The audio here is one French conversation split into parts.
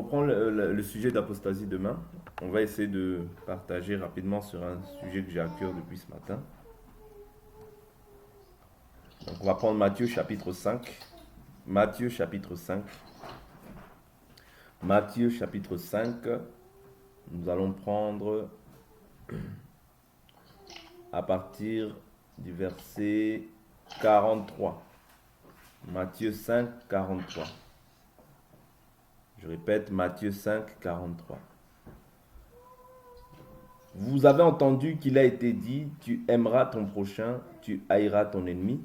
reprend le sujet d'apostasie demain. On va essayer de partager rapidement sur un sujet que j'ai à cœur depuis ce matin. Donc on va prendre Matthieu chapitre 5. Matthieu chapitre 5. Matthieu chapitre 5. Nous allons prendre à partir du verset 43. Matthieu 5, 43. Je répète, Matthieu 5, 43. Vous avez entendu qu'il a été dit, tu aimeras ton prochain, tu haïras ton ennemi.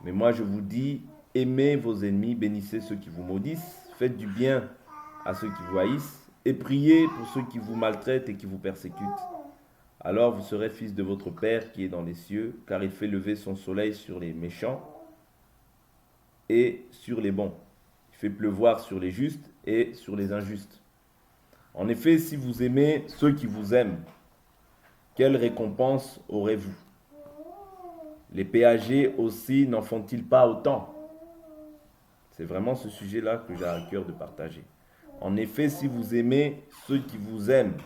Mais moi je vous dis, aimez vos ennemis, bénissez ceux qui vous maudissent, faites du bien à ceux qui vous haïssent, et priez pour ceux qui vous maltraitent et qui vous persécutent. Alors vous serez fils de votre Père qui est dans les cieux, car il fait lever son soleil sur les méchants et sur les bons. Il fait pleuvoir sur les justes et sur les injustes. En effet, si vous aimez ceux qui vous aiment, quelle récompense aurez-vous? Les péagers aussi n'en font-ils pas autant? C'est vraiment ce sujet-là que j'ai à cœur de partager. En effet, si vous aimez ceux qui vous aiment,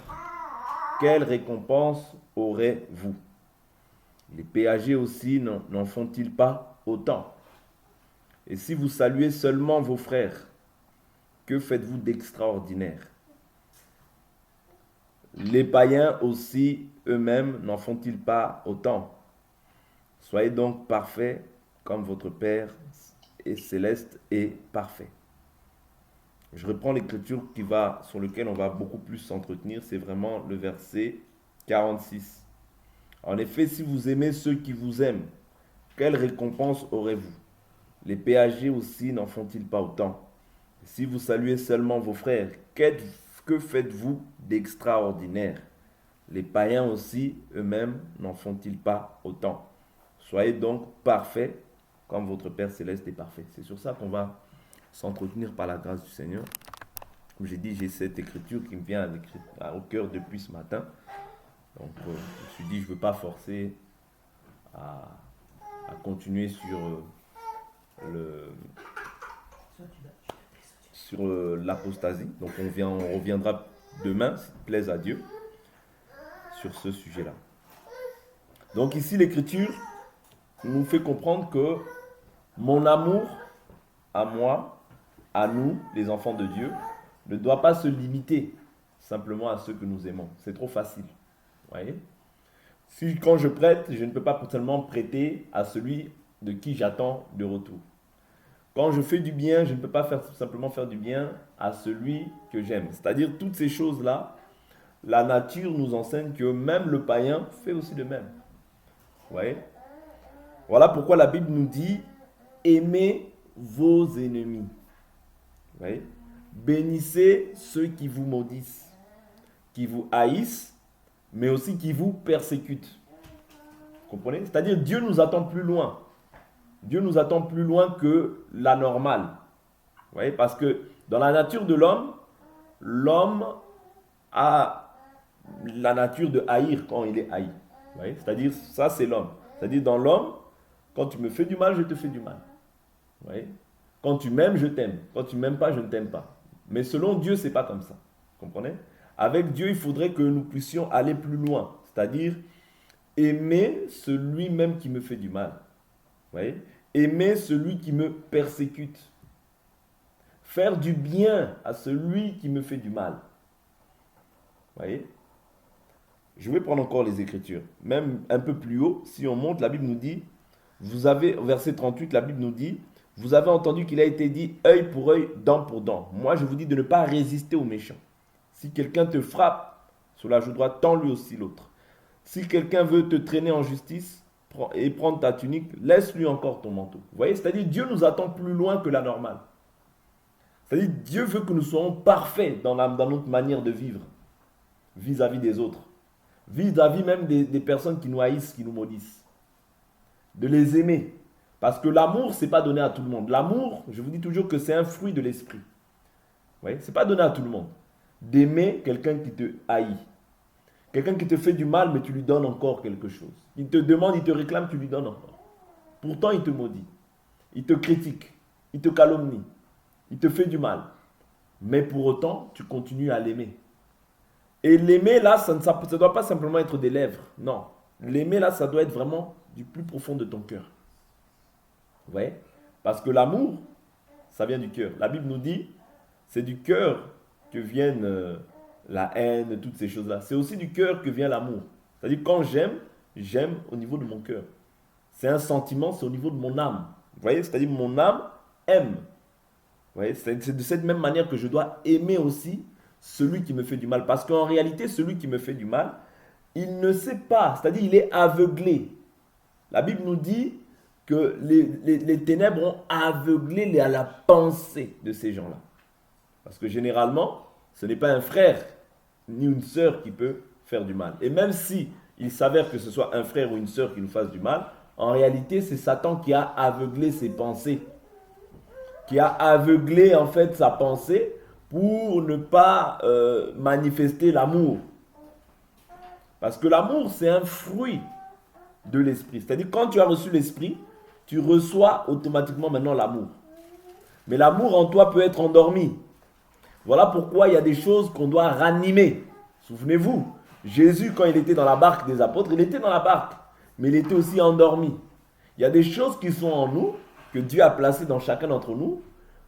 quelle récompense aurez-vous? Les péagers aussi n'en font-ils pas autant? Et si vous saluez seulement vos frères, que faites-vous d'extraordinaire? Les païens aussi, eux-mêmes, n'en font-ils pas autant? Soyez donc parfaits comme votre Père est céleste et parfait. Je reprends l'écriture sur lequel on va beaucoup plus s'entretenir, c'est vraiment le verset 46. En effet, si vous aimez ceux qui vous aiment, quelle récompense aurez-vous? Les péagers aussi n'en font-ils pas autant? Si vous saluez seulement vos frères, que faites-vous d'extraordinaire? Les païens aussi, eux-mêmes, n'en font-ils pas autant? Soyez donc parfaits comme votre Père céleste est parfait. C'est sur ça qu'on va s'entretenir par la grâce du Seigneur. Comme j'ai dit, j'ai cette écriture qui me vient au cœur depuis ce matin. Donc, je me suis dit, je ne veux pas forcer à continuer sur l'apostasie. Donc on reviendra demain, s'il plaise à Dieu, sur ce sujet-là. Donc ici, l'Écriture nous fait comprendre que mon amour à moi, à nous, les enfants de Dieu, ne doit pas se limiter simplement à ceux que nous aimons. C'est trop facile. Vous voyez? Si quand je prête, je ne peux pas seulement prêter à celui de qui j'attends de retour. Quand je fais du bien, je ne peux pas simplement faire du bien à celui que j'aime. C'est-à-dire toutes ces choses-là, la nature nous enseigne que même le païen fait aussi de même. Vous voyez? Voilà pourquoi la Bible nous dit aimez vos ennemis. Vous voyez? Bénissez ceux qui vous maudissent, qui vous haïssent, mais aussi qui vous persécutent. Vous comprenez? C'est-à-dire Dieu nous attend plus loin. Dieu nous attend plus loin que la normale. Vous voyez? Parce que dans la nature de l'homme, l'homme a la nature de haïr quand il est haï. Vous voyez? C'est-à-dire, ça c'est l'homme. C'est-à-dire dans l'homme, quand tu me fais du mal, je te fais du mal. Vous voyez? Quand tu m'aimes, je t'aime. Quand tu ne m'aimes pas, je ne t'aime pas. Mais selon Dieu, ce n'est pas comme ça. Vous comprenez? Avec Dieu, il faudrait que nous puissions aller plus loin. C'est-à-dire, aimer celui même qui me fait du mal. Vous voyez? Aimer celui qui me persécute. Faire du bien à celui qui me fait du mal. Vous voyez? Je vais prendre encore les Écritures. Même un peu plus haut, si on monte, la Bible nous dit, verset 38, la Bible nous dit, vous avez entendu qu'il a été dit, œil pour œil, dent pour dent. Moi, je vous dis de ne pas résister aux méchants. Si quelqu'un te frappe sur la joue droite, tends-lui aussi l'autre. Si quelqu'un veut te traîner en justice et prendre ta tunique, laisse-lui encore ton manteau. Vous voyez, c'est-à-dire Dieu nous attend plus loin que la normale. C'est-à-dire Dieu veut que nous soyons parfaits dans notre manière de vivre vis-à-vis des autres. Vis-à-vis même des personnes qui nous haïssent, qui nous maudissent. De les aimer. Parce que l'amour, ce n'est pas donné à tout le monde. L'amour, je vous dis toujours que c'est un fruit de l'esprit. Vous voyez, ce n'est pas donné à tout le monde. D'aimer quelqu'un qui te haït. Quelqu'un qui te fait du mal, mais tu lui donnes encore quelque chose. Il te demande, il te réclame, tu lui donnes encore. Pourtant, il te maudit. Il te critique. Il te calomnie. Il te fait du mal. Mais pour autant, tu continues à l'aimer. Et l'aimer, là, ça ne doit pas simplement être des lèvres. Non. L'aimer, là, ça doit être vraiment du plus profond de ton cœur. Vous voyez? Parce que l'amour, ça vient du cœur. La Bible nous dit, c'est du cœur que viennent la haine, toutes ces choses-là. C'est aussi du cœur que vient l'amour. C'est-à-dire, quand j'aime, j'aime au niveau de mon cœur. C'est un sentiment, c'est au niveau de mon âme. Vous voyez? C'est-à-dire, mon âme aime. Vous voyez? C'est de cette même manière que je dois aimer aussi celui qui me fait du mal. Parce qu'en réalité, celui qui me fait du mal, il ne sait pas. C'est-à-dire, il est aveuglé. La Bible nous dit que les ténèbres ont aveuglé la pensée de ces gens-là. Parce que généralement, ce n'est pas un frère ni une sœur qui peut faire du mal. Et même si il s'avère que ce soit un frère ou une sœur qui nous fasse du mal, en réalité, c'est Satan qui a aveuglé ses pensées, qui a aveuglé en fait sa pensée pour ne pas manifester l'amour. Parce que l'amour, c'est un fruit de l'esprit. C'est-à-dire, quand tu as reçu l'esprit, tu reçois automatiquement maintenant l'amour. Mais l'amour en toi peut être endormi. Voilà pourquoi il y a des choses qu'on doit ranimer. Souvenez-vous, Jésus, quand il était dans la barque des apôtres, il était dans la barque, mais il était aussi endormi. Il y a des choses qui sont en nous, que Dieu a placées dans chacun d'entre nous,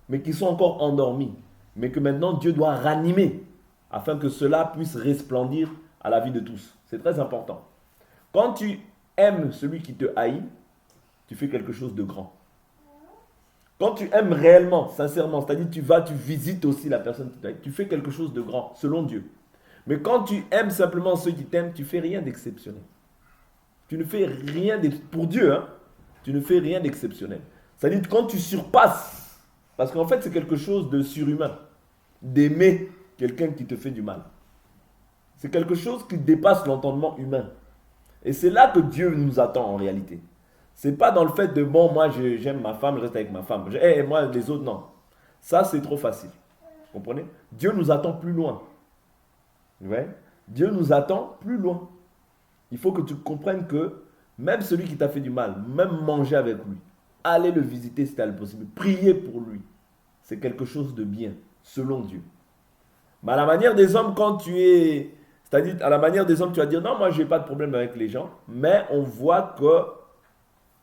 mais qui sont encore endormies. Mais que maintenant Dieu doit ranimer, afin que cela puisse resplendir à la vie de tous. C'est très important. Quand tu aimes celui qui te haït, tu fais quelque chose de grand. Quand tu aimes réellement, sincèrement, c'est-à-dire tu visites aussi la personne qui t'aime, tu fais quelque chose de grand, selon Dieu. Mais quand tu aimes simplement ceux qui t'aiment, tu ne fais rien d'exceptionnel. Tu ne fais rien pour Dieu, hein, tu ne fais rien d'exceptionnel. C'est-à-dire quand tu surpasses, parce qu'en fait c'est quelque chose de surhumain, d'aimer quelqu'un qui te fait du mal. C'est quelque chose qui dépasse l'entendement humain. Et c'est là que Dieu nous attend en réalité. C'est pas dans le fait de, bon, moi j'aime ma femme, je reste avec ma femme. Et moi les autres, non. Ça c'est trop facile. Vous comprenez? Dieu nous attend plus loin. Ouais. Dieu nous attend plus loin. Il faut que tu comprennes que même celui qui t'a fait du mal, même manger avec lui, aller le visiter si tu as le possible, prier pour lui, c'est quelque chose de bien, selon Dieu. Mais à la manière des hommes, quand tu es... C'est-à-dire, à la manière des hommes, tu vas dire, non, moi, je n'ai pas de problème avec les gens. Mais on voit que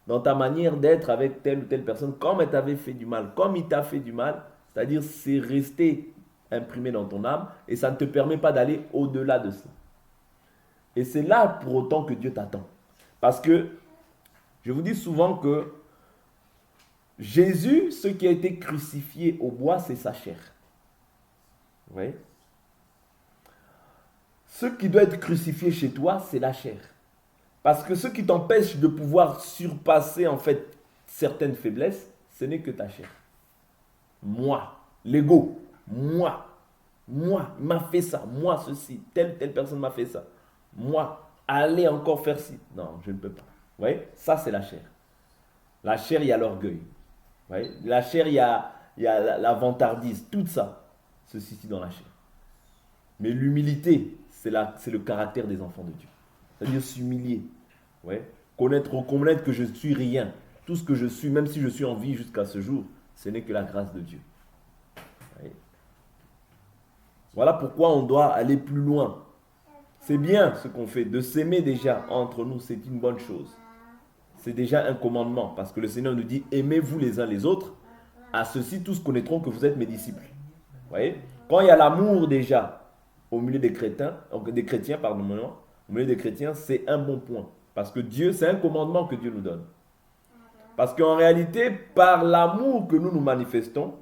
dans ta manière d'être avec telle ou telle personne, comme elle t'avait fait du mal, comme il t'a fait du mal, c'est-à-dire, c'est resté imprimé dans ton âme et ça ne te permet pas d'aller au-delà de ça. Et c'est là pour autant que Dieu t'attend. Parce que, je vous dis souvent que Jésus, ce qui a été crucifié au bois, c'est sa chair. Vous voyez? Ce qui doit être crucifié chez toi, c'est la chair. Parce que ce qui t'empêche de pouvoir surpasser en fait certaines faiblesses, ce n'est que ta chair. Moi, l'ego, moi, il m'a fait ça, moi ceci, telle personne m'a fait ça. Moi, aller encore faire ci. Non, je ne peux pas. Vous voyez? Ça, c'est la chair. La chair, il y a l'orgueil. Vous voyez? La chair, il y a la vantardise. Tout ça se situe dans la chair. Mais l'humilité, c'est le caractère des enfants de Dieu. C'est-à-dire s'humilier. Ouais. Reconnaître que je ne suis rien. Tout ce que je suis, même si je suis en vie jusqu'à ce jour, ce n'est que la grâce de Dieu. Ouais. Voilà pourquoi on doit aller plus loin. C'est bien ce qu'on fait, de s'aimer déjà entre nous, c'est une bonne chose. C'est déjà un commandement, parce que le Seigneur nous dit, aimez-vous les uns les autres, à ceux-ci tous connaîtront que vous êtes mes disciples. Vous voyez? Quand il y a l'amour déjà au milieu des chrétiens, au milieu des chrétiens, c'est un bon point. Parce que Dieu, c'est un commandement que Dieu nous donne. Parce qu'en réalité, par l'amour que nous manifestons,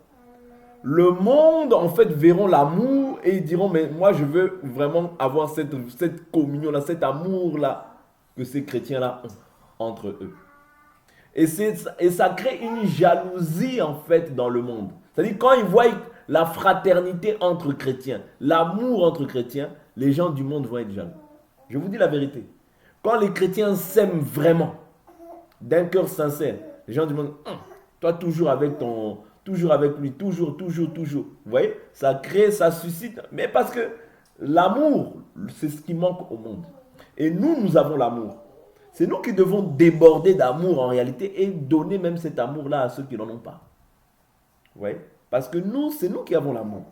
le monde, en fait, verront l'amour et ils diront, mais moi, je veux vraiment avoir cette communion-là, cet amour-là que ces chrétiens-là ont entre eux. Et ça crée une jalousie, en fait, dans le monde. C'est-à-dire, quand ils voient la fraternité entre chrétiens, l'amour entre chrétiens, les gens du monde vont être jaloux. Je vous dis la vérité. Quand les chrétiens s'aiment vraiment, d'un cœur sincère, les gens du monde, toi, toujours avec lui, toujours. Vous voyez, ça crée, ça suscite. Mais parce que l'amour, c'est ce qui manque au monde. Et nous avons l'amour. C'est nous qui devons déborder d'amour en réalité et donner même cet amour-là à ceux qui n'en ont pas. Vous voyez, parce que c'est nous qui avons l'amour.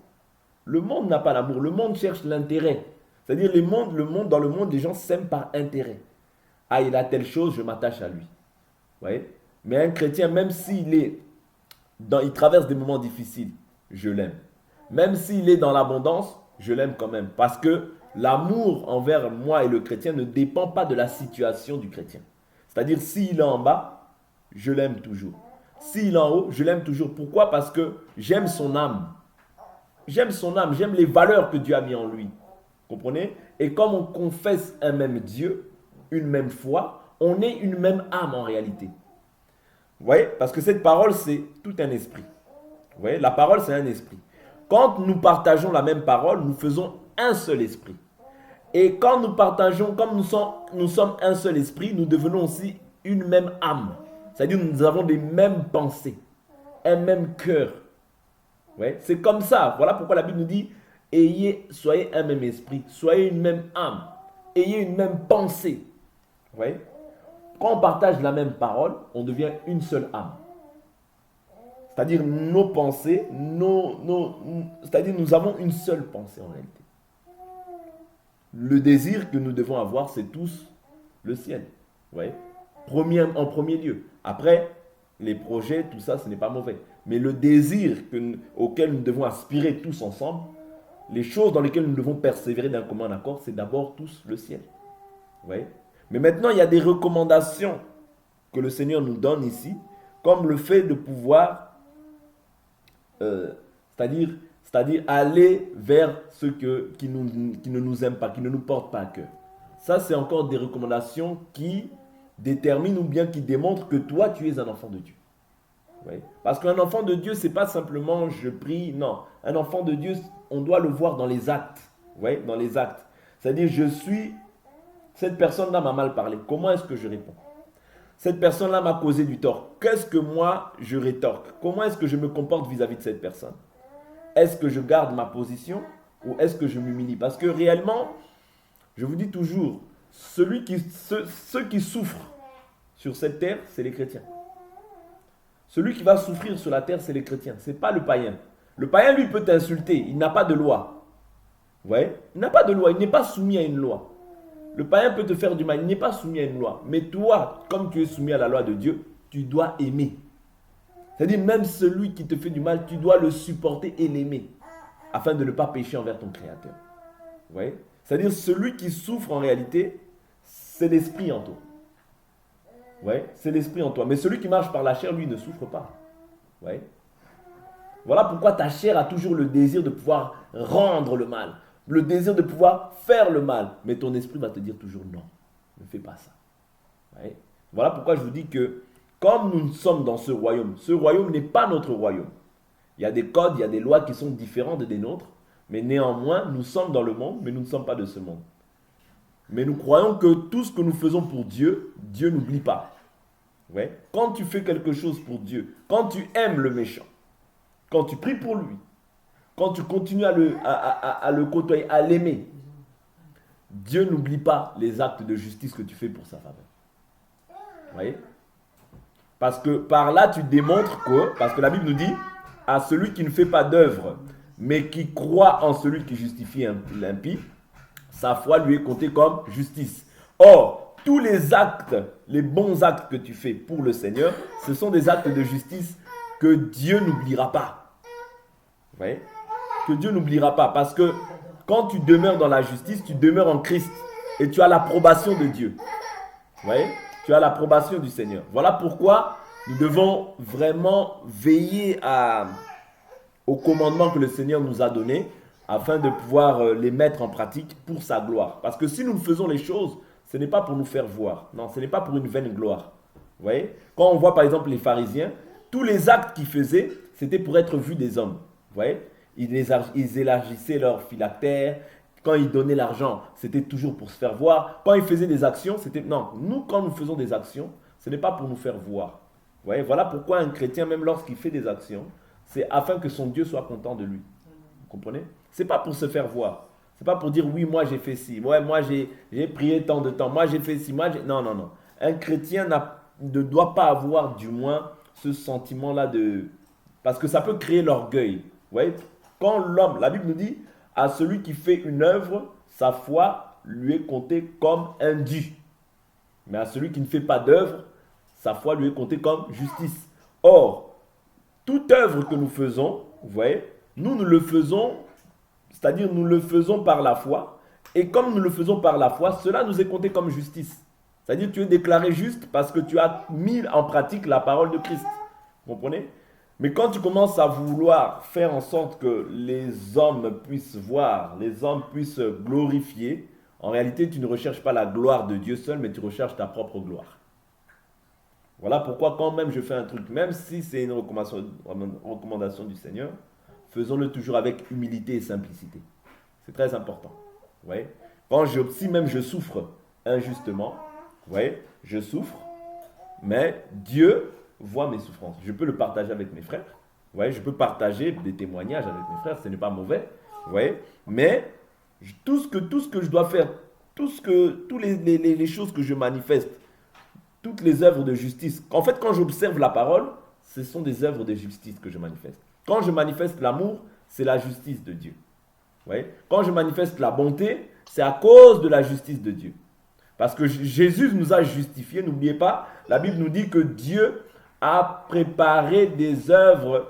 Le monde n'a pas l'amour. Le monde cherche l'intérêt. C'est-à-dire, dans le monde, les gens s'aiment par intérêt. Ah, il a telle chose, je m'attache à lui. Vous voyez? Mais un chrétien, même il traverse des moments difficiles, je l'aime. Même s'il est dans l'abondance, je l'aime quand même. Parce que l'amour envers moi et le chrétien ne dépend pas de la situation du chrétien. C'est-à-dire, s'il est en bas, je l'aime toujours. S'il est en haut, je l'aime toujours. Pourquoi? Parce que j'aime son âme. J'aime son âme, j'aime les valeurs que Dieu a mis en lui. Comprenez? Et comme on confesse un même Dieu, une même foi, on est une même âme en réalité. Vous voyez? Parce que cette parole, c'est tout un esprit. Vous voyez? La parole, c'est un esprit. Quand nous partageons la même parole, nous faisons un seul esprit. Et quand nous partageons, comme nous sommes un seul esprit, nous devenons aussi une même âme. C'est-à-dire nous avons les mêmes pensées, un même cœur. Ouais, c'est comme ça. Voilà pourquoi la Bible nous dit, soyez un même esprit, soyez une même âme, ayez une même pensée. Ouais. Quand on partage la même parole, on devient une seule âme. C'est-à-dire nos pensées, c'est-à-dire nous avons une seule pensée en réalité. Le désir que nous devons avoir, c'est tous le ciel. Ouais. En premier lieu. Après, les projets, tout ça, ce n'est pas mauvais. Mais le désir auquel nous devons aspirer tous ensemble, les choses dans lesquelles nous devons persévérer d'un commun accord, c'est d'abord tous le ciel. Ouais. Mais maintenant, il y a des recommandations que le Seigneur nous donne ici, comme le fait de pouvoir, c'est-à-dire aller vers ceux qui ne nous aiment pas, qui ne nous portent pas à cœur. Ça, c'est encore des recommandations qui déterminent ou bien qui démontrent que toi, tu es un enfant de Dieu. Oui. Parce qu'un enfant de Dieu, ce n'est pas simplement je prie, non. Un enfant de Dieu, on doit le voir dans les actes. Oui, dans les actes. C'est-à-dire, cette personne-là m'a mal parlé. Comment est-ce que je réponds? Cette personne-là m'a causé du tort. Qu'est-ce que moi, je rétorque? Comment est-ce que je me comporte vis-à-vis de cette personne? Est-ce que je garde ma position ou est-ce que je m'humilie? Parce que réellement, je vous dis toujours, ceux qui souffrent sur cette terre, c'est les chrétiens. Celui qui va souffrir sur la terre, c'est les chrétiens. Ce n'est pas le païen. Le païen, lui, peut t'insulter. Il n'a pas de loi. Vous voyez? Il n'a pas de loi. Il n'est pas soumis à une loi. Le païen peut te faire du mal. Il n'est pas soumis à une loi. Mais toi, comme tu es soumis à la loi de Dieu, tu dois aimer. C'est-à-dire, même celui qui te fait du mal, tu dois le supporter et l'aimer. Afin de ne pas pécher envers ton Créateur. Vous voyez? C'est-à-dire, celui qui souffre en réalité, c'est l'esprit en toi. Ouais, c'est l'esprit en toi. Mais celui qui marche par la chair, lui, ne souffre pas. Ouais. Voilà pourquoi ta chair a toujours le désir de pouvoir rendre le mal. Le désir de pouvoir faire le mal. Mais ton esprit va te dire toujours non. Ne fais pas ça. Ouais. Voilà pourquoi je vous dis que comme nous sommes dans ce royaume n'est pas notre royaume. Il y a des codes, il y a des lois qui sont différentes des nôtres. Mais néanmoins, nous sommes dans le monde, mais nous ne sommes pas de ce monde. Mais nous croyons que tout ce que nous faisons pour Dieu, Dieu n'oublie pas. Ouais. Quand tu fais quelque chose pour Dieu, quand tu aimes le méchant, quand tu pries pour lui, quand tu continues à le côtoyer, à l'aimer, Dieu n'oublie pas les actes de justice que tu fais pour sa faveur. Vous voyez? Parce que par là, tu démontres que, parce que la Bible nous dit, à celui qui ne fait pas d'œuvre, mais qui croit en celui qui justifie l'impie, sa foi lui est comptée comme justice. Or, tous les actes, les bons actes que tu fais pour le Seigneur, ce sont des actes de justice que Dieu n'oubliera pas. Vous voyez? Que Dieu n'oubliera pas. Parce que quand tu demeures dans la justice, tu demeures en Christ. Et tu as l'approbation de Dieu. Vous voyez? Tu as l'approbation du Seigneur. Voilà pourquoi nous devons vraiment veiller au commandement que le Seigneur nous a donné, afin de pouvoir les mettre en pratique pour sa gloire. Parce que si nous faisons les choses, ce n'est pas pour nous faire voir. Non, ce n'est pas pour une vaine gloire. Vous voyez? Quand on voit par exemple les pharisiens, tous les actes qu'ils faisaient, c'était pour être vus des hommes. Vous voyez? Ils élargissaient leur phylactère. Quand ils donnaient l'argent, c'était toujours pour se faire voir. Quand ils faisaient des actions, c'était... Non, nous, quand nous faisons des actions, ce n'est pas pour nous faire voir. Vous voyez? Voilà pourquoi un chrétien, même lorsqu'il fait des actions, c'est afin que son Dieu soit content de lui. Vous comprenez? Ce n'est pas pour se faire voir. Ce n'est pas pour dire, oui, moi j'ai fait ci. Ouais, moi j'ai prié tant de temps. Moi j'ai fait ci. Non, non, non. Un chrétien ne doit pas avoir, du moins, ce sentiment-là de... Parce que ça peut créer l'orgueil. Vous voyez? Quand l'homme, la Bible nous dit, à celui qui fait une œuvre, sa foi lui est comptée comme un dû. Mais à celui qui ne fait pas d'œuvre, sa foi lui est comptée comme justice. Or, toute œuvre que nous faisons, vous voyez, nous le faisons, c'est-à-dire nous le faisons par la foi. Et comme nous le faisons par la foi, cela nous est compté comme justice. C'est-à-dire tu es déclaré juste parce que tu as mis en pratique la parole de Christ. Vous comprenez? Mais quand tu commences à vouloir faire en sorte que les hommes puissent voir, les hommes puissent glorifier, en réalité tu ne recherches pas la gloire de Dieu seul, mais tu recherches ta propre gloire. Voilà pourquoi quand même je fais un truc, même si c'est une recommandation du Seigneur, faisons-le toujours avec humilité et simplicité. C'est très important. Vous voyez? Si même je souffre injustement, vous voyez, je souffre, mais Dieu voit mes souffrances. Je peux le partager avec mes frères. Vous voyez, je peux partager des témoignages avec mes frères, ce n'est pas mauvais. Vous voyez, mais tout ce que je dois faire, toutes les choses que je manifeste, toutes les œuvres de justice. En fait, quand j'observe la parole, ce sont des œuvres de justice que je manifeste. Quand je manifeste l'amour, c'est la justice de Dieu. Vous voyez? Quand je manifeste la bonté, c'est à cause de la justice de Dieu. Parce que Jésus nous a justifiés, n'oubliez pas, la Bible nous dit que Dieu a préparé des œuvres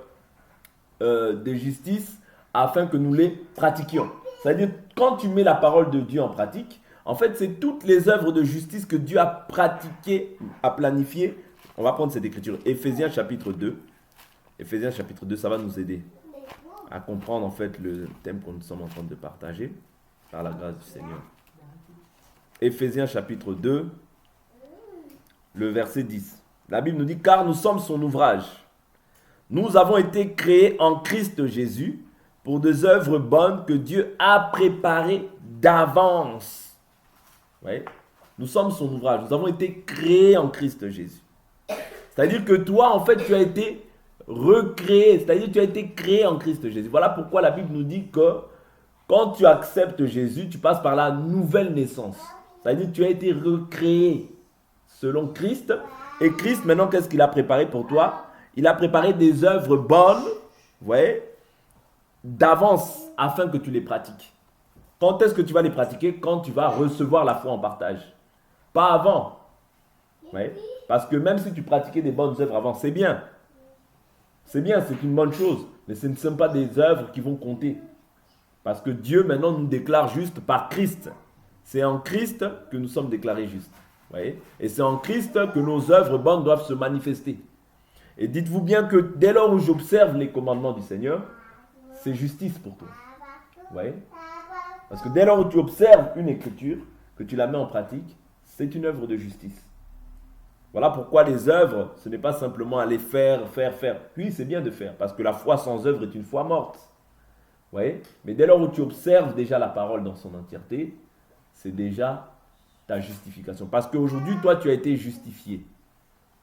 de justice afin que nous les pratiquions. C'est-à-dire, quand tu mets la parole de Dieu en pratique, en fait, c'est toutes les œuvres de justice que Dieu a pratiquées, a planifiées. On va prendre cette écriture, Éphésiens chapitre 2. Éphésiens chapitre 2, ça va nous aider à comprendre en fait le thème que nous sommes en train de partager par la grâce du Seigneur. Éphésiens chapitre 2, le verset 10. La Bible nous dit, car nous sommes son ouvrage. Nous avons été créés en Christ Jésus pour des œuvres bonnes que Dieu a préparées d'avance. Vous voyez? Nous sommes son ouvrage. Nous avons été créés en Christ Jésus. C'est-à-dire que toi, en fait, tu as été recréé. C'est-à-dire que tu as été créé en Christ Jésus. Voilà pourquoi la Bible nous dit que quand tu acceptes Jésus, tu passes par la nouvelle naissance. C'est-à-dire que tu as été recréé selon Christ. Et Christ, maintenant, qu'est-ce qu'il a préparé pour toi? Il a préparé des œuvres bonnes, vous voyez, d'avance, afin que tu les pratiques. Quand est-ce que tu vas les pratiquer? Quand tu vas recevoir la foi en partage. Pas avant. Vous voyez? Parce que même si tu pratiquais des bonnes œuvres avant, c'est bien. C'est bien, c'est une bonne chose. Mais ce ne sont pas des œuvres qui vont compter. Parce que Dieu maintenant nous déclare juste par Christ. C'est en Christ que nous sommes déclarés justes. Vous voyez? Et c'est en Christ que nos œuvres bonnes doivent se manifester. Et dites-vous bien que dès lors où j'observe les commandements du Seigneur, c'est justice pour toi. Vous voyez? Parce que dès lors où tu observes une écriture, que tu la mets en pratique, c'est une œuvre de justice. Voilà pourquoi les œuvres, ce n'est pas simplement aller faire. Oui, c'est bien de faire, parce que la foi sans œuvre est une foi morte. Vous voyez? Mais dès lors où tu observes déjà la parole dans son entièreté, c'est déjà ta justification. Parce qu'aujourd'hui, toi, tu as été justifié.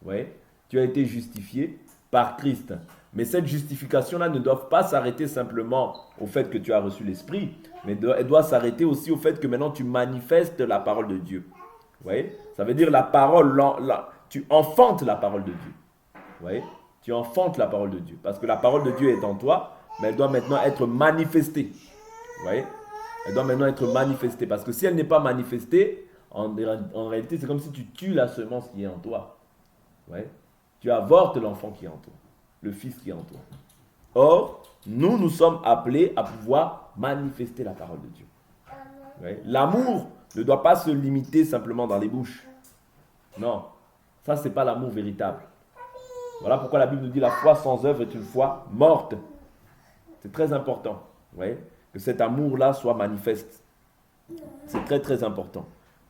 Vous voyez? Tu as été justifié par Christ. Mais cette justification-là ne doit pas s'arrêter simplement au fait que tu as reçu l'Esprit, mais elle doit s'arrêter aussi au fait que maintenant tu manifestes la parole de Dieu. Vous voyez? Ça veut dire la parole, tu enfantes la parole de Dieu. Vous voyez? Tu enfantes la parole de Dieu. Parce que la parole de Dieu est en toi, mais elle doit maintenant être manifestée. Vous voyez? Elle doit maintenant être manifestée. Parce que si elle n'est pas manifestée, en réalité, c'est comme si tu tues la semence qui est en toi. Vous voyez? Tu avortes l'enfant qui est en toi. Le Fils qui est en toi. Or, nous sommes appelés à pouvoir manifester la parole de Dieu. Ouais. L'amour ne doit pas se limiter simplement dans les bouches. Non, ça c'est pas l'amour véritable. Voilà pourquoi la Bible nous dit la foi sans œuvre est une foi morte. C'est très important, ouais, que cet amour-là soit manifeste. C'est très très important.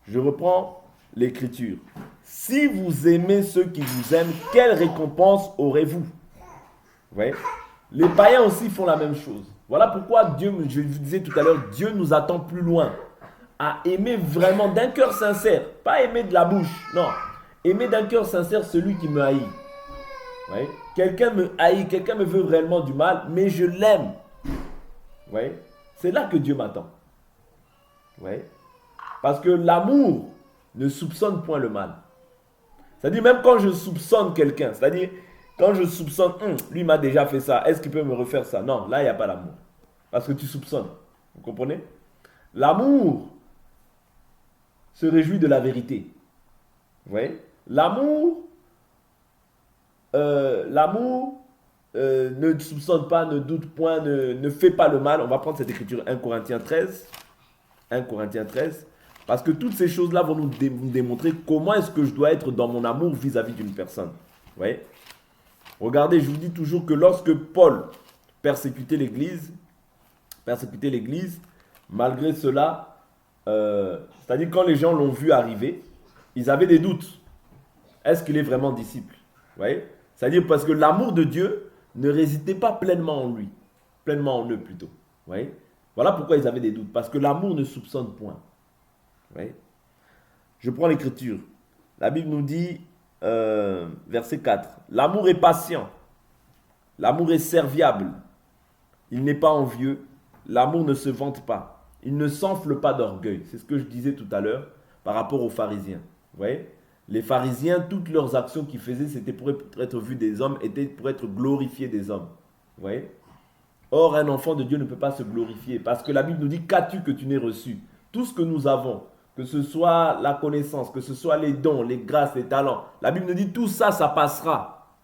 Je reprends l'écriture. Si vous aimez ceux qui vous aiment, quelle récompense aurez-vous? Ouais. Les païens aussi font la même chose. Voilà pourquoi Dieu, je vous disais tout à l'heure, Dieu nous attend plus loin. À aimer vraiment d'un cœur sincère. Pas aimer de la bouche, non. Aimer d'un cœur sincère celui qui me haït. Ouais. Quelqu'un me haït, quelqu'un me veut réellement du mal, mais je l'aime. Ouais. C'est là que Dieu m'attend. Ouais. Parce que l'amour ne soupçonne point le mal. C'est-à-dire même quand je soupçonne quelqu'un, c'est-à-dire quand je soupçonne, lui m'a déjà fait ça, est-ce qu'il peut me refaire ça? Non, là il n'y a pas l'amour. Parce que tu soupçonnes. Vous comprenez? L'amour se réjouit de la vérité. Vous voyez? L'amour ne soupçonne pas, ne doute point, ne fait pas le mal. On va prendre cette écriture 1 Corinthiens 13. 1 Corinthiens 13. Parce que toutes ces choses-là vont nous démontrer comment est-ce que je dois être dans mon amour vis-à-vis d'une personne. Vous voyez? Regardez, je vous dis toujours que lorsque Paul persécutait l'Église, malgré cela, c'est-à-dire quand les gens l'ont vu arriver, ils avaient des doutes. Est-ce qu'il est vraiment disciple? Vous voyez? C'est-à-dire parce que l'amour de Dieu ne résidait pas pleinement en lui, pleinement en eux plutôt. Vous voyez? Voilà pourquoi ils avaient des doutes, parce que l'amour ne soupçonne point. Vous voyez? Je prends l'écriture. La Bible nous dit, verset 4, l'amour est patient, l'amour est serviable, il n'est pas envieux, l'amour ne se vante pas, il ne s'enfle pas d'orgueil. C'est ce que je disais tout à l'heure par rapport aux pharisiens. Vous voyez? Les pharisiens, toutes leurs actions qu'ils faisaient, c'était pour être vues des hommes, étaient pour être glorifiés des hommes. Vous voyez? Or, un enfant de Dieu ne peut pas se glorifier, parce que la Bible nous dit, qu'as-tu que tu n'aies reçu? Tout ce que nous avons, que ce soit la connaissance, que ce soit les dons, les grâces, les talents, la Bible nous dit, tout ça, ça passera.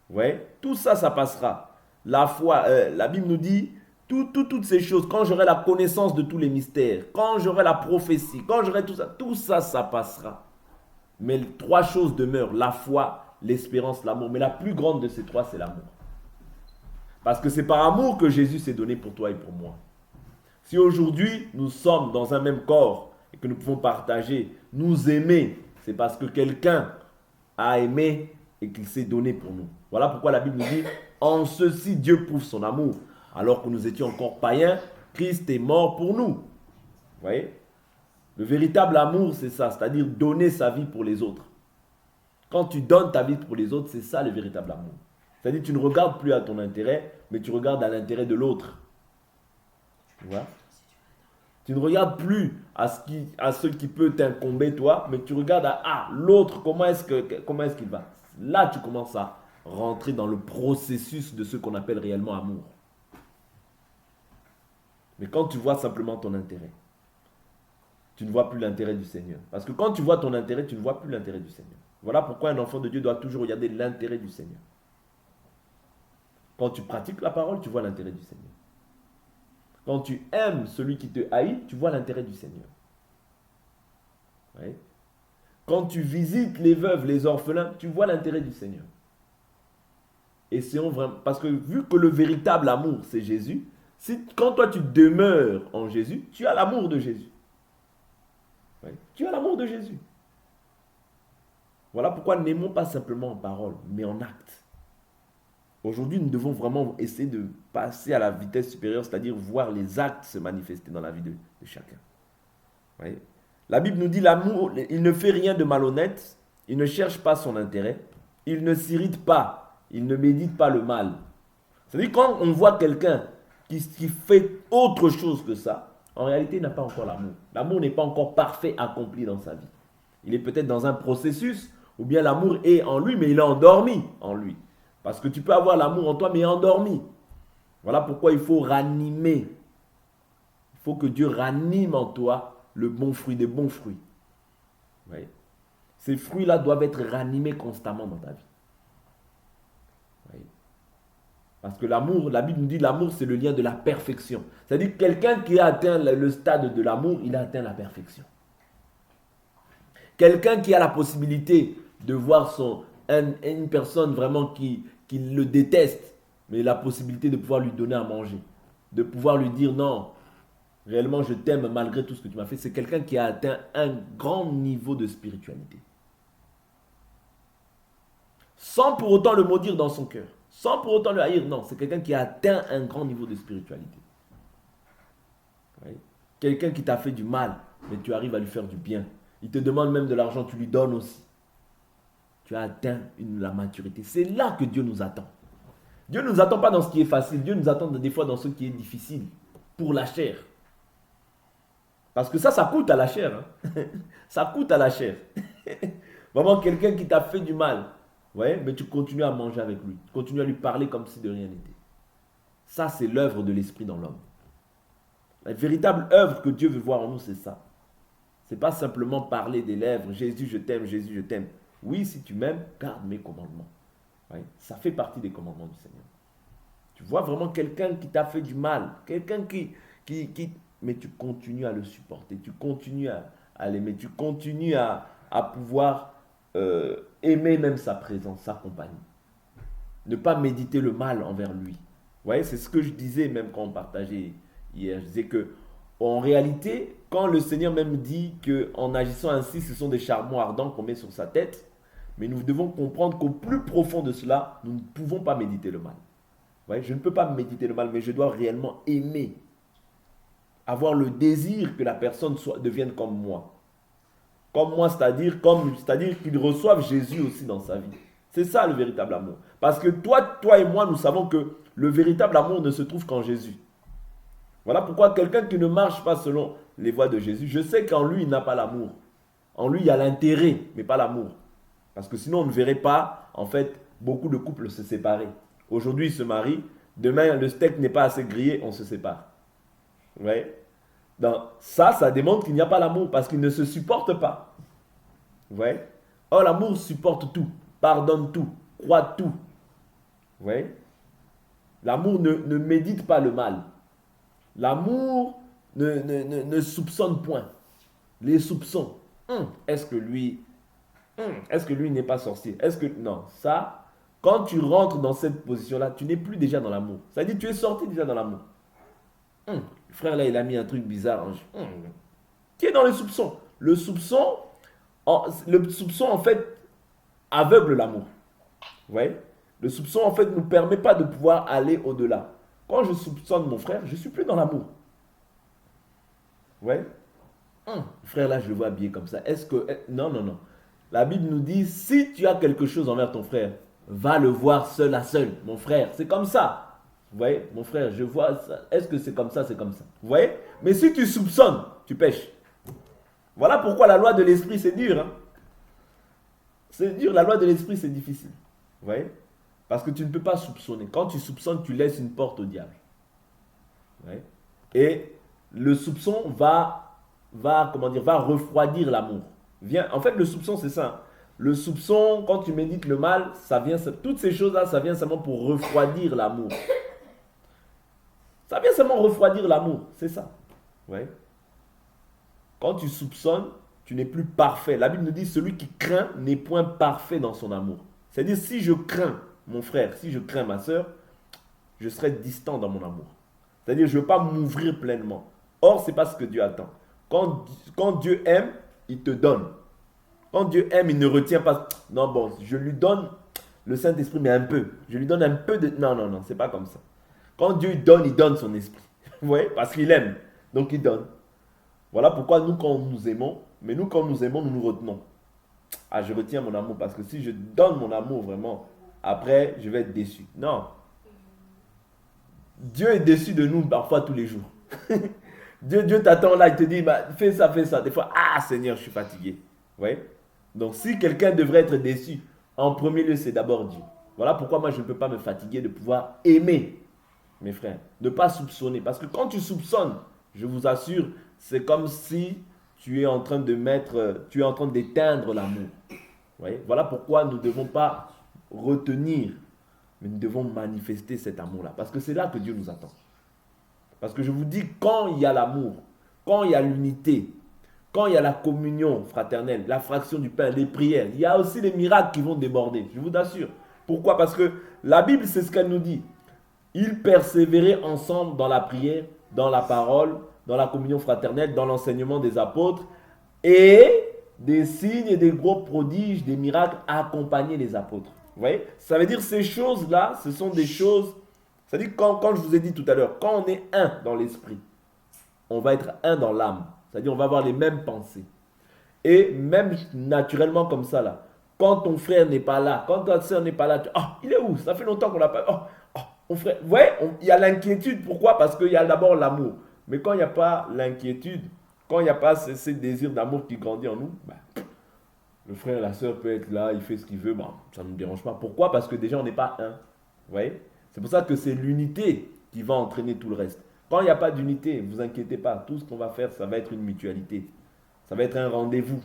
Vous voyez? Tout ça, ça passera. La foi, la Bible nous dit, toutes ces choses, quand j'aurai la connaissance de tous les mystères, quand j'aurai la prophétie, quand j'aurai tout ça, ça passera. Mais trois choses demeurent, la foi, l'espérance, l'amour. Mais la plus grande de ces trois, c'est l'amour. Parce que c'est par amour que Jésus s'est donné pour toi et pour moi. Si aujourd'hui, nous sommes dans un même corps et que nous pouvons partager, nous aimer, c'est parce que quelqu'un a aimé et qu'il s'est donné pour nous. Voilà pourquoi la Bible nous dit, en ceci Dieu prouve son amour. Alors que nous étions encore païens, Christ est mort pour nous. Vous voyez? Le véritable amour, c'est ça, c'est-à-dire donner sa vie pour les autres. Quand tu donnes ta vie pour les autres, c'est ça le véritable amour. C'est-à-dire que tu ne regardes plus à ton intérêt, mais tu regardes à l'intérêt de l'autre. Tu vois? Tu ne regardes plus à ce qui peut t'incomber toi, mais tu regardes à l'autre, comment est-ce qu'il va. Là, tu commences à rentrer dans le processus de ce qu'on appelle réellement amour. Mais quand tu vois simplement ton intérêt, tu ne vois plus l'intérêt du Seigneur. Parce que quand tu vois ton intérêt, tu ne vois plus l'intérêt du Seigneur. Voilà pourquoi un enfant de Dieu doit toujours regarder l'intérêt du Seigneur. Quand tu pratiques la parole, tu vois l'intérêt du Seigneur. Quand tu aimes celui qui te haït, tu vois l'intérêt du Seigneur. Oui. Quand tu visites les veuves, les orphelins, tu vois l'intérêt du Seigneur. Essayons vraiment, parce que vu que le véritable amour, c'est Jésus, quand toi tu demeures en Jésus, tu as l'amour de Jésus. Oui. Tu as l'amour de Jésus. Voilà pourquoi n'aimons pas simplement en parole, mais en acte. Aujourd'hui, nous devons vraiment essayer de passer à la vitesse supérieure, c'est-à-dire voir les actes se manifester dans la vie de chacun. Oui. La Bible nous dit l'amour, il ne fait rien de malhonnête, il ne cherche pas son intérêt, il ne s'irrite pas, il ne médite pas le mal. C'est-à-dire quand on voit quelqu'un qui fait autre chose que ça, en réalité, il n'a pas encore l'amour. L'amour n'est pas encore parfait, accompli dans sa vie. Il est peut-être dans un processus, ou bien l'amour est en lui, mais il est endormi en lui. Parce que tu peux avoir l'amour en toi, mais endormi. Voilà pourquoi il faut ranimer. Il faut que Dieu ranime en toi le bon fruit, des bons fruits. Oui. Ces fruits-là doivent être ranimés constamment dans ta vie. Oui. Parce que l'amour, la Bible nous dit l'amour, c'est le lien de la perfection. C'est-à-dire que quelqu'un qui a atteint le stade de l'amour, il a atteint la perfection. Quelqu'un qui a la possibilité de voir une personne vraiment qui le déteste, mais la possibilité de pouvoir lui donner à manger, de pouvoir lui dire non, réellement je t'aime malgré tout ce que tu m'as fait, c'est quelqu'un qui a atteint un grand niveau de spiritualité. Sans pour autant le maudire dans son cœur, sans pour autant le haïr, non, c'est quelqu'un qui a atteint un grand niveau de spiritualité. Oui. Quelqu'un qui t'a fait du mal, mais tu arrives à lui faire du bien. Il te demande même de l'argent, tu lui donnes aussi. Tu as atteint la maturité. C'est là que Dieu nous attend. Dieu ne nous attend pas dans ce qui est facile. Dieu nous attend des fois dans ce qui est difficile. Pour la chair. Parce que ça coûte à la chair. Hein? Ça coûte à la chair. Vraiment quelqu'un qui t'a fait du mal. Ouais, mais tu continues à manger avec lui. Tu continues à lui parler comme si de rien n'était. Ça, c'est l'œuvre de l'Esprit dans l'homme. La véritable œuvre que Dieu veut voir en nous, c'est ça. C'est pas simplement parler des lèvres, Jésus, je t'aime, Jésus, je t'aime. Oui, si tu m'aimes, garde mes commandements. Ouais, ça fait partie des commandements du Seigneur. Tu vois vraiment quelqu'un qui t'a fait du mal, quelqu'un mais tu continues à le supporter, tu continues à l'aimer, tu continues à pouvoir aimer même sa présence, sa compagnie. Ne pas méditer le mal envers lui. Vous voyez, c'est ce que je disais même quand on partageait hier. Je disais que en réalité, quand le Seigneur même dit qu'en agissant ainsi, ce sont des charbons ardents qu'on met sur sa tête, mais nous devons comprendre qu'au plus profond de cela, nous ne pouvons pas méditer le mal. Ouais, je ne peux pas méditer le mal, mais je dois réellement aimer. Avoir le désir que la personne devienne comme moi. Comme moi, c'est-à-dire qu'il reçoive Jésus aussi dans sa vie. C'est ça le véritable amour. Parce que toi et moi, nous savons que le véritable amour ne se trouve qu'en Jésus. Voilà pourquoi quelqu'un qui ne marche pas selon les voies de Jésus, je sais qu'en lui, il n'a pas l'amour. En lui, il y a l'intérêt, mais pas l'amour. Parce que sinon, on ne verrait pas, en fait, beaucoup de couples se séparer. Aujourd'hui, ils se marient. Demain, le steak n'est pas assez grillé, on se sépare. Vous voyez? Donc, ça démontre qu'il n'y a pas l'amour parce qu'ils ne se supportent pas. Vous voyez? Or, l'amour supporte tout, pardonne tout, croit tout. Vous voyez? L'amour ne médite pas le mal. L'amour ne soupçonne point. Les soupçons. Est-ce que lui n'est pas sorcier? Non, ça, quand tu rentres dans cette position-là, tu n'es plus déjà dans l'amour. Ça veut dire que tu es sorti déjà dans l'amour. Le frère là, il a mis un truc bizarre. Qui est dans le soupçon? Le soupçon, en fait, aveugle l'amour. Vous voyez? Le soupçon, en fait, ne nous permet pas de pouvoir aller au-delà. Quand je soupçonne mon frère, je ne suis plus dans l'amour. Vous voyez? Le frère là, je le vois habillé comme ça. Est-ce que... Non. La Bible nous dit, si tu as quelque chose envers ton frère, va le voir seul à seul. Mon frère, c'est comme ça. Vous voyez? Mon frère, je vois ça. Est-ce que c'est comme ça? C'est comme ça. Vous voyez? Mais si tu soupçonnes, tu pêches. Voilà pourquoi la loi de l'esprit, c'est dur. Hein? C'est dur, la loi de l'esprit, c'est difficile. Vous voyez? Parce que tu ne peux pas soupçonner. Quand tu soupçonnes, tu laisses une porte au diable. Vous voyez? Et le soupçon va refroidir l'amour. En fait, le soupçon, c'est ça. Le soupçon, quand tu médites le mal, toutes ces choses-là, ça vient seulement pour refroidir l'amour. Ça vient seulement refroidir l'amour, c'est ça. Ouais. Quand tu soupçonnes, tu n'es plus parfait. La Bible nous dit, celui qui craint n'est point parfait dans son amour. C'est-à-dire, si je crains mon frère, si je crains ma soeur, je serai distant dans mon amour. C'est-à-dire, je ne veux pas m'ouvrir pleinement. Or, ce n'est pas ce que Dieu attend. Quand Dieu aime, il te donne. Quand Dieu aime, il ne retient pas. Non, bon, je lui donne le Saint-Esprit, mais un peu. Je lui donne un peu de... Non, c'est pas comme ça. Quand Dieu donne, il donne son esprit. Vous voyez? Parce qu'il aime. Donc, il donne. Voilà pourquoi nous, quand nous aimons, quand nous aimons, nous nous retenons. Ah, je retiens mon amour parce que si je donne mon amour vraiment, après, je vais être déçu. Non. Dieu est déçu de nous parfois tous les jours. Dieu t'attend là, il te dit, bah, fais ça. Des fois, ah Seigneur, je suis fatigué. Vous voyez? Donc, si quelqu'un devrait être déçu, en premier lieu, c'est d'abord Dieu. Voilà pourquoi moi, je ne peux pas me fatiguer de pouvoir aimer mes frères. Ne pas soupçonner. Parce que quand tu soupçonnes, je vous assure, c'est comme si tu es en train d'éteindre l'amour. Vous voyez? Voilà pourquoi nous ne devons pas retenir, mais nous devons manifester cet amour-là. Parce que c'est là que Dieu nous attend. Parce que je vous dis, quand il y a l'amour, quand il y a l'unité, quand il y a la communion fraternelle, la fraction du pain, les prières, il y a aussi les miracles qui vont déborder. Je vous assure. Pourquoi? Parce que la Bible, c'est ce qu'elle nous dit. Ils persévéraient ensemble dans la prière, dans la parole, dans la communion fraternelle, dans l'enseignement des apôtres, et des signes et des gros prodiges, des miracles accompagnaient les apôtres. Vous voyez? Ça veut dire ces choses-là, ce sont des choses... C'est-à-dire quand je vous ai dit tout à l'heure, quand on est un dans l'esprit, on va être un dans l'âme. C'est-à-dire on va avoir les mêmes pensées. Et même naturellement comme ça là, quand ton frère n'est pas là, quand ta soeur n'est pas là, il est où? Ça fait longtemps qu'on l'a pas... mon frère, vous voyez, il y a l'inquiétude. Pourquoi? Parce qu'il y a d'abord l'amour. Mais quand il n'y a pas l'inquiétude, quand il n'y a pas ce désir d'amour qui grandit en nous, le frère et la soeur peut être là, il fait ce qu'il veut, ça ne nous dérange pas. Pourquoi? Parce que déjà on n'est pas un. Vous voyez? C'est pour ça que c'est l'unité qui va entraîner tout le reste. Quand il n'y a pas d'unité, ne vous inquiétez pas, tout ce qu'on va faire, ça va être une mutualité. Ça va être un rendez-vous,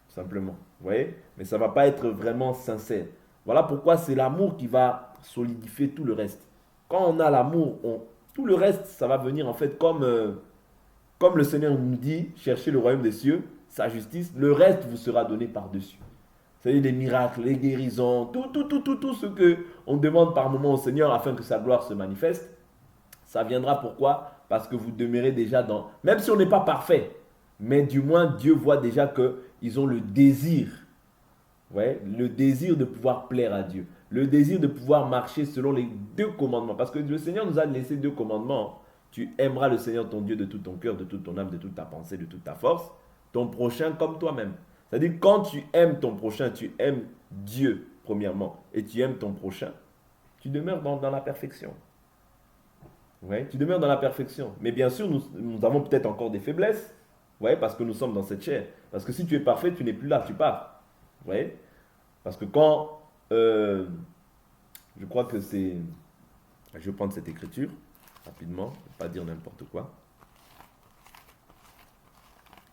simplement. Vous voyez? Mais ça ne va pas être vraiment sincère. Voilà pourquoi c'est l'amour qui va solidifier tout le reste. Quand on a l'amour, tout le reste, ça va venir en fait comme le Seigneur nous dit, cherchez le royaume des cieux, sa justice, le reste vous sera donné par-dessus. C'est-à-dire les miracles, les guérisons, tout ce qu'on demande par moment au Seigneur afin que sa gloire se manifeste, ça viendra pourquoi? Parce que vous demeurez déjà dans... Même si on n'est pas parfait, mais du moins Dieu voit déjà qu'ils ont le désir, ouais, le désir de pouvoir plaire à Dieu, le désir de pouvoir marcher selon les 2 commandements. Parce que le Seigneur nous a laissé 2 commandements. Tu aimeras le Seigneur ton Dieu de tout ton cœur, de toute ton âme, de toute ta pensée, de toute ta force, ton prochain comme toi-même. C'est-à-dire quand tu aimes ton prochain, tu aimes Dieu premièrement, et tu aimes ton prochain, tu demeures dans la perfection. Ouais, tu demeures dans la perfection. Mais bien sûr, nous avons peut-être encore des faiblesses, ouais, parce que nous sommes dans cette chair. Parce que si tu es parfait, tu n'es plus là, tu pars. Ouais. Parce que quand, je crois que c'est, je vais prendre cette écriture rapidement, pas dire n'importe quoi.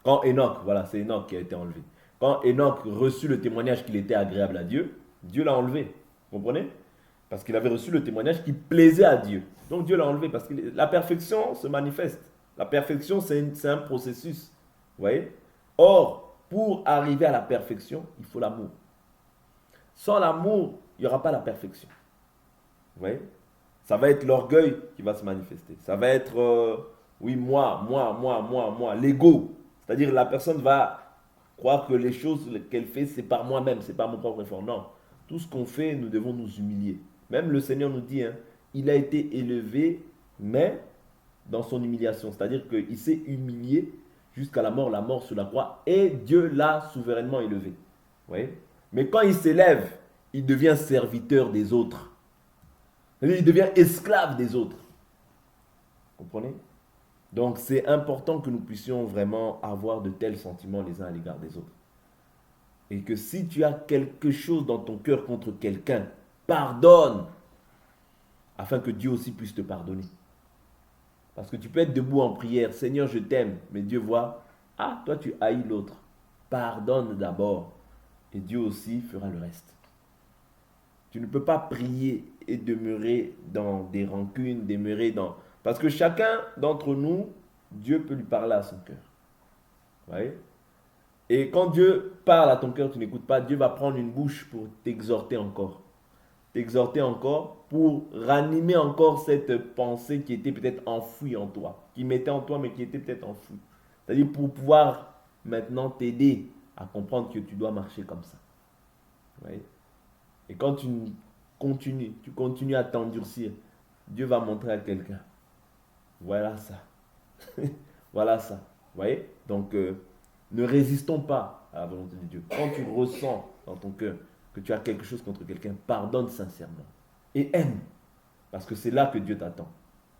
Quand Enoch, voilà, c'est Enoch qui a été enlevé. Quand Enoch reçut le témoignage qu'il était agréable à Dieu, Dieu l'a enlevé. Vous comprenez? Parce qu'il avait reçu le témoignage qui plaisait à Dieu. Donc Dieu l'a enlevé parce que la perfection se manifeste. La perfection, c'est un processus. Vous voyez? Or, pour arriver à la perfection, il faut l'amour. Sans l'amour, il n'y aura pas la perfection. Vous voyez? Ça va être l'orgueil qui va se manifester. Ça va être, oui, moi, l'ego. C'est-à-dire la personne va croire que les choses qu'elle fait, c'est par moi-même, c'est par mon propre effort. Non. Tout ce qu'on fait, nous devons nous humilier. Même le Seigneur nous dit, hein, il a été élevé, mais dans son humiliation. C'est-à-dire qu'il s'est humilié jusqu'à la mort sur la croix, et Dieu l'a souverainement élevé. Vous voyez? Mais quand il s'élève, il devient serviteur des autres. Il devient esclave des autres. Vous comprenez? Donc c'est important que nous puissions vraiment avoir de tels sentiments les uns à l'égard des autres. Et que si tu as quelque chose dans ton cœur contre quelqu'un, pardonne, afin que Dieu aussi puisse te pardonner. Parce que tu peux être debout en prière, Seigneur, je t'aime, mais Dieu voit, ah, toi tu haïs l'autre. Pardonne d'abord, et Dieu aussi fera le reste. Tu ne peux pas prier et demeurer dans des rancunes, demeurer dans... Parce que chacun d'entre nous, Dieu peut lui parler à son cœur. Vous voyez? Et quand Dieu parle à ton cœur, tu n'écoutes pas, Dieu va prendre une bouche pour t'exhorter encore. T'exhorter encore pour ranimer encore cette pensée qui était peut-être enfouie en toi, qui mettait en toi mais qui était peut-être enfouie. C'est-à-dire pour pouvoir maintenant t'aider à comprendre que tu dois marcher comme ça. Vous voyez? Et quand tu continues à t'endurcir, Dieu va montrer à quelqu'un. Voilà ça. Voilà ça. Vous voyez? Donc, ne résistons pas à la volonté de Dieu. Quand tu ressens dans ton cœur que tu as quelque chose contre quelqu'un, pardonne sincèrement. Et aime. Parce que c'est là que Dieu t'attend.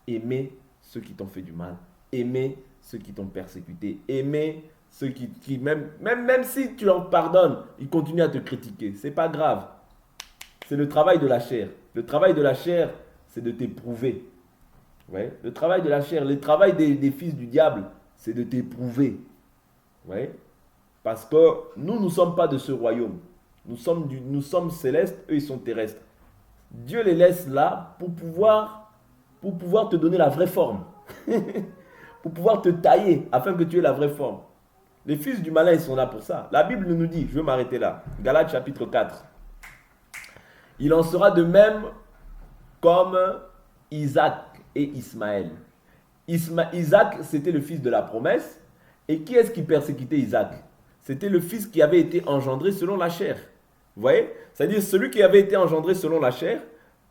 Aimer ceux qui t'ont fait du mal. Aimer ceux qui t'ont persécuté. Aimer ceux qui même si tu leur pardonnes, ils continuent à te critiquer. C'est pas grave. C'est le travail de la chair. Le travail de la chair, c'est de t'éprouver. Ouais. Le travail de la chair, le travail des fils du diable, c'est de t'éprouver. Ouais. Parce que nous ne sommes pas de ce royaume. Nous sommes célestes, eux ils sont terrestres. Dieu les laisse là pour pouvoir te donner la vraie forme. Pour pouvoir te tailler afin que tu aies la vraie forme. Les fils du malin, ils sont là pour ça. La Bible nous dit, je vais m'arrêter là, Galates chapitre 4. Il en sera de même comme Isaac et Ismaël. Isaac, c'était le fils de la promesse. Et qui est-ce qui persécutait Isaac? C'était le fils qui avait été engendré selon la chair. Vous voyez? C'est-à-dire celui qui avait été engendré selon la chair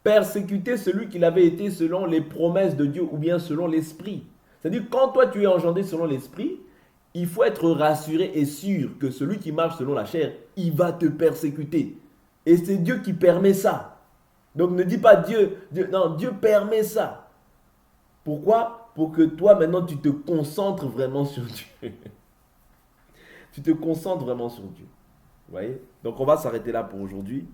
persécutait celui qui avait été selon les promesses de Dieu ou bien selon l'esprit. C'est-à-dire quand toi tu es engendré selon l'esprit, il faut être rassuré et sûr que celui qui marche selon la chair, il va te persécuter. Et c'est Dieu qui permet ça. Donc ne dis pas non, Dieu permet ça. Pourquoi? Pour que toi maintenant tu te concentres vraiment sur Dieu. Tu te concentres vraiment sur Dieu. Vous voyez? Donc on va s'arrêter là pour aujourd'hui.